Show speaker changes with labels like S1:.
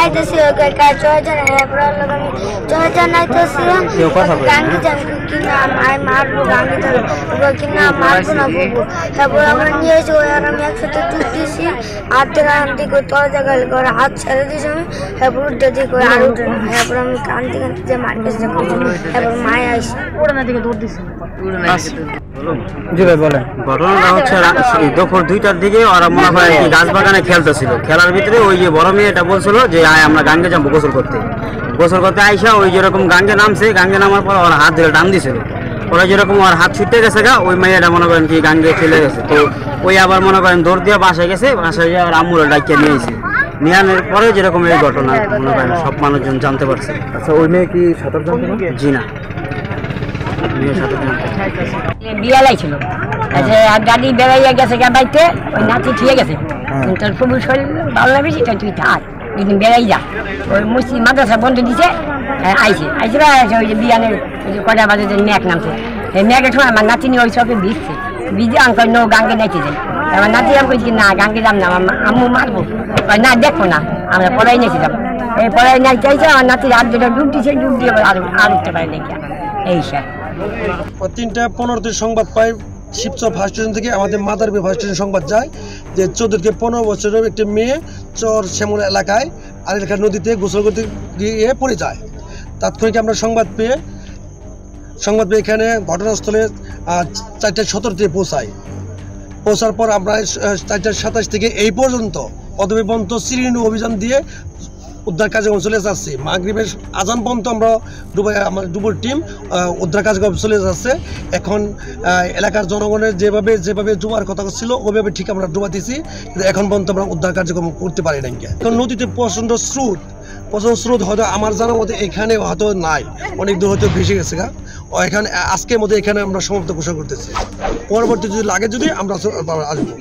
S1: আইতেছি গাঙ্গি যাবো কিনা মারবো গাঙ্গি যাবো কিনা মারবো না বলবো তারপর আমরা নিয়ে এসে আর আমি একসাথে টুক দিয়েছি হাত থেকে আনতে করে তলা জায়গায় করে হাত ছেড়ে দিয়েছি আমি তারপর উঠতে দিয়ে করে আর উঠে না তারপর আমি কানতে কানতে যে মার কাছে তারপর মায়ে আসি ওড়ানোর দিকে দৌড় দিয়েছি।
S2: ঘটনাটা হচ্ছে দুপুর 2টার দিকে ওরা মনে হয় গাছ বাগানে খেলতেছিল, খেলার ভিতরে ওই যে বড় মেয়েটা বলছিল যে আমরা গাঙ্গে যাবো গোসল করতে আইসা ওই যেরকম গাঙ্গে নামছে, গাঙ্গে নামার পর ওর হাত ধরে টান দিছিল, ওরা যেরকম ওর হাত ছুটতে গেছে গা ওই মেয়েটা মনে করেন কি গাঙ্গে ফেলে গেছে, তো ওই আবার মনে করেন দৌড় দিয়ে বাসায় গেছে, বাসায় গিয়ে আর আম্মুরা ডাকিয়ে নিয়েছে, নিয়ে আনার পরে যেরকম এই ঘটনা মনে করেন সব মানুষজন জানতে পারছে।
S3: আচ্ছা ওই মেয়ে কি সাঁতার জানতো না?
S2: জি না,
S4: বিয়ালাই ছিল গাড়ি বেড়াইয়া গেছে বাড়িতে ওই নাতি ঠিক গেছে তোর খুবই শরীর ভালো লাগবে সেটা তুই থাক একদিন বেড়াই যা ওই মুসি মাদ্রাসা বন্ধ দিছে আইসে ওই যে বিয়ানের ওই যে কটা বাজে যে ম্যাক নামছে সেই ম্যাকের সময় আমার নাতিনি ওই চকে ভিজছে ভিজে আমি নো গাঙ্গে নাইতে যাই আমার নাতি আমি কইছি না গাঙ্গে যাম না আমার আম্মু মারবো না দেখো না আমরা পড়াই নিয়েছি যাবো এই পড়াই নাই চাইছে আমার নাতির হাত যেটা ডুব দিছে ডুব দিয়ে আর উঠতে পারে নাকি এই স্যার
S5: 3:15 সংবাদ পাই শিবচর ফায়ার স্টেশন থেকে আমাদের মাদারবে ফায়ার স্টেশন সংবাদ যায় যে 14 বছরের একটি মেয়ে চর শ্যামল এলাকায় আর এলাকার নদীতে গোসল করতে গিয়ে পড়ে যায়। তাৎক্ষণিক আমরা সংবাদ পেয়ে এখানে ঘটনাস্থলে 4:17 পৌঁছার পর আমরা 4:27 থেকে এই পর্যন্ত অদবিবন্ত সিরিয়াল অভিযান দিয়ে উদ্ধার কার্যক্রম চলে যাচ্ছে। মাগরিবের আজান পর্যন্ত আমরা ডুবুর টিম উদ্ধার কার্যক্রম চলে যাচ্ছে। এখন এলাকার জনগণের যেভাবে ডুবার কথা ছিল ওইভাবে ঠিক আমরা ডুবা দিয়েছি, কিন্তু এখন পর্যন্ত আমরা উদ্ধার কার্যক্রম করতে পারি না। এখন নদীতে প্রচণ্ড স্রোত হয়তো আমার জানার মধ্যে এখানে হয়তো নাই, অনেক দূর হয়তো ভেসে গেছে গা। এখানে আজকের মধ্যে এখানে আমরা সমাপ্ত ঘোষণা করতেছি, পরবর্তী যদি লাগে যদি আমরা আসবো।